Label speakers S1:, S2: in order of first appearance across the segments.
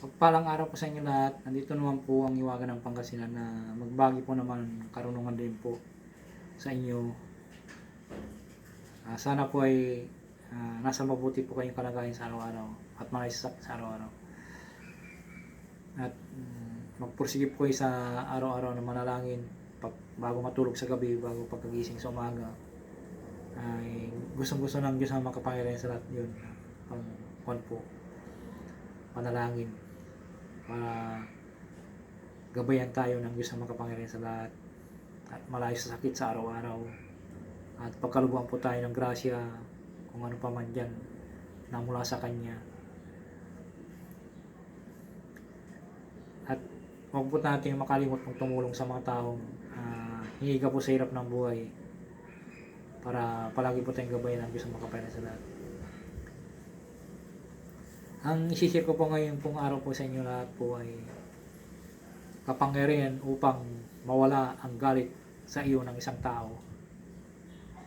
S1: Pagpalang araw po sa inyo lahat. Nandito naman po ang Iwagan ng Pangasinan na magbagi po naman karunungan din po sa inyo. Sana po ay nasa mabuti po kayong kalagayan sa araw-araw at malaysa sa araw-araw. At magpursige po kayo sa araw-araw na manalangin bago matulog sa gabi, bago pagkagising sa umaga. Ay gustong-gusto ng Diyos ang makapangyarihan sa lahat yun. Pang po panalangin para gabayan tayo ng Diyos na makapangyarihan sa lahat at malayo sa sakit sa araw-araw at pagkalubuan po tayo ng grasya kung ano pa man dyan na mula sa Kanya. At huwag po natin makalimot pong tumulong sa mga taong hinihiga po sa hirap ng buhay para palagi po tayong gabayan ng Diyos na makapangyarihan sa lahat. Ang isishare ko po ngayon pong araw po sa inyo lahat po ay kapangyarihan upang mawala ang galit sa iyo ng isang tao.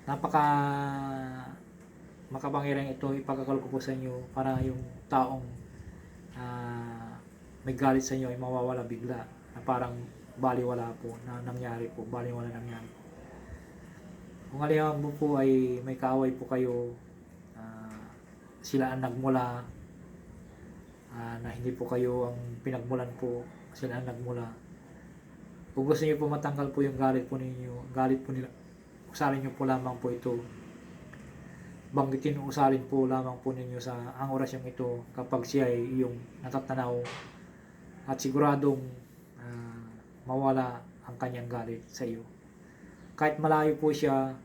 S1: Napaka makapangyarihan ito, ipagkakalo ko po sa inyo para yung taong may galit sa inyo ay mawawala bigla na parang baliwala po na nangyari po, baliwala nangyari. Kung halimbawa po ay may kaaway po kayo, sila ang nagmula, na hindi po kayo ang pinagmulan po, sila ang nagmula. Kung gusto niyo po matanggal po yung galit po ninyo, galit po nila, usalin niyo po lamang po ito. Banggitin o usalin po lamang po ninyo sa ang orasyong ito kapag siya ay iyong natatanaw at siguradong mawala ang kanyang galit sa iyo. Kahit malayo po siya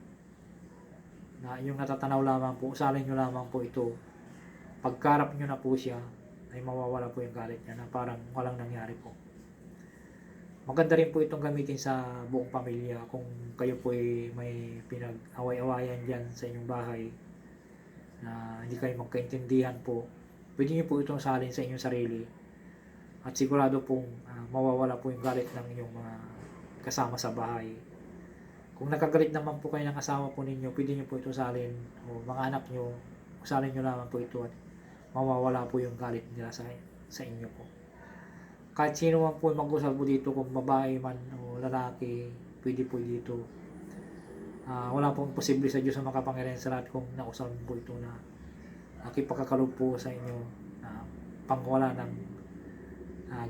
S1: na iyong natatanaw lamang po, usalin niyo lamang po ito. Pagkarap niyo na po siya, ay mawawala po yung galit niya na parang walang nangyari po. Maganda rin po itong gamitin sa buong pamilya kung kayo po ay may pinag-away-awayan dyan sa inyong bahay na hindi kayo magkaintindihan po. Pwede niyo po itong salin sa inyong sarili at sigurado pong mawawala po yung galit ng inyong mga kasama sa bahay. Kung nakagalit naman po kayo ng asawa po ninyo, pwede niyo po itong salin o mga anak niyo, salin niyo lamang po ito at mawawala po yung galit nila sa inyo po. Kahit sino man po mag-usap po dito, kung babae man o lalaki, pwede po dito. Wala pong posible sa Diyos na makapangyarihan sa lahat kung nausap po ito na nakipagkakalob po sa inyo na pangwala ng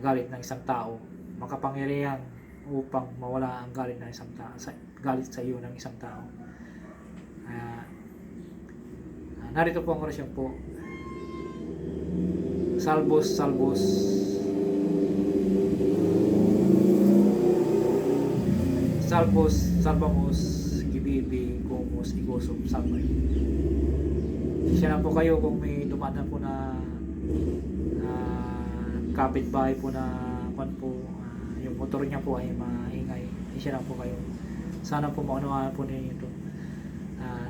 S1: galit ng isang tao. Makapangyarihan upang mawala ang galit ng isang tao, galit sa iyo ng isang tao. Narito po ang orasyon po. Salvos, salvos. Salvos, salvamos, kibibi, kumos, igosum, salvay. Siya na po kayo kung may dumadaan po na kapitbahay po na yung motor niya po ay maingay. Siya na po kayo. Sana po maunawaan po ninyo ito.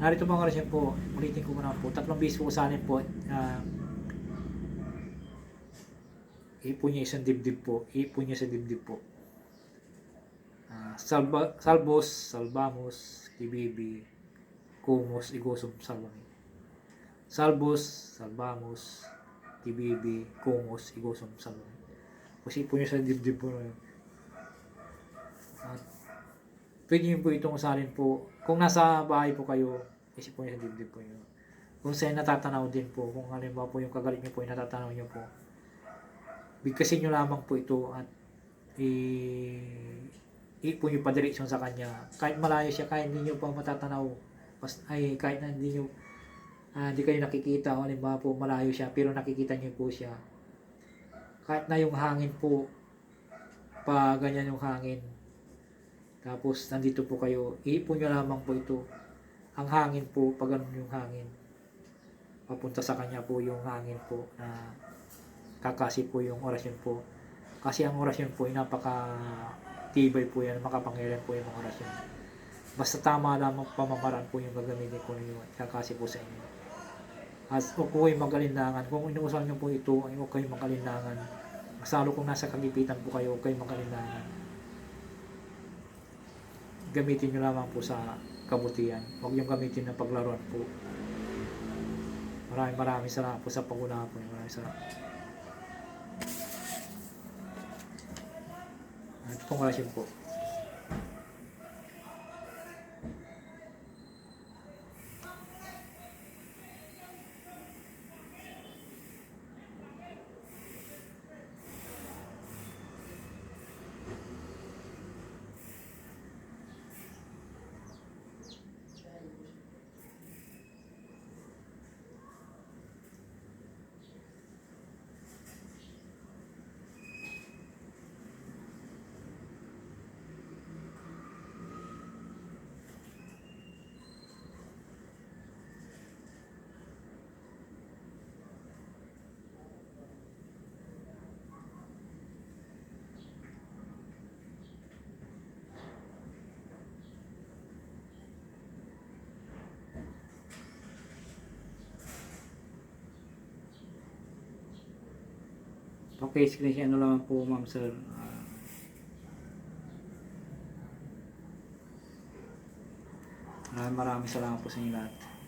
S1: Narito po ang orasyon po. Ulitin ko muna po. 3 beses po usanin po. Ipon niya isang dibdib po. Ipon niya sa dibdib po. Salvos, salvamos, kibibi, kumos, igosum, salvami. Salvos, salvamos, kibibi, kumos, igosum, salvami. Kasi ipon niya sa dibdib po. At pwede niyo po itong usalin po. Kung nasa bahay po kayo, isip po niya sa dibdib po yun. Kung sa'yo natatanaw din po, kung halimbawa po yung kagalit niyo po, yung natatanaw niyo po, bigkasin nyo lamang po ito at ipon nyo pa direksyon sa kanya. Kahit malayo siya, kahit hindi nyo pa matatanaw, kahit na hindi kayo nakikita, o halimbawa po malayo siya, pero nakikita nyo po siya. Kahit na yung hangin po, pa ganyan yung hangin, tapos nandito po kayo, ipon nyo lamang po ito. Ang hangin po, pag ganun yung hangin, papunta sa kanya po yung hangin po na kakasi po yung orasyon po. Kasi ang orasyon po ay napaka-tibay po yan, makapangyarihan po yung mga orasyon. Basta tama lamang pamamaraan po yung gagamitin po ninyo at kakasi po sa inyo. At huwag po kayong mag-alinlangan. Kung inuusal nyo po ito, ay huwag kayong mag-alinlangan. Masalo kung nasa kagipitan po kayo, huwag kayong mag-alinlangan. Gamitin nyo lamang po sa kabutihan. Huwag yung gamitin na paglaruan po. Maraming salamat po sa pag-unawa po. Maraming salamat. Pangwalasyon po. Okay, screen ano lang po ma'am sir. Maraming salamat po sa inyo lahat.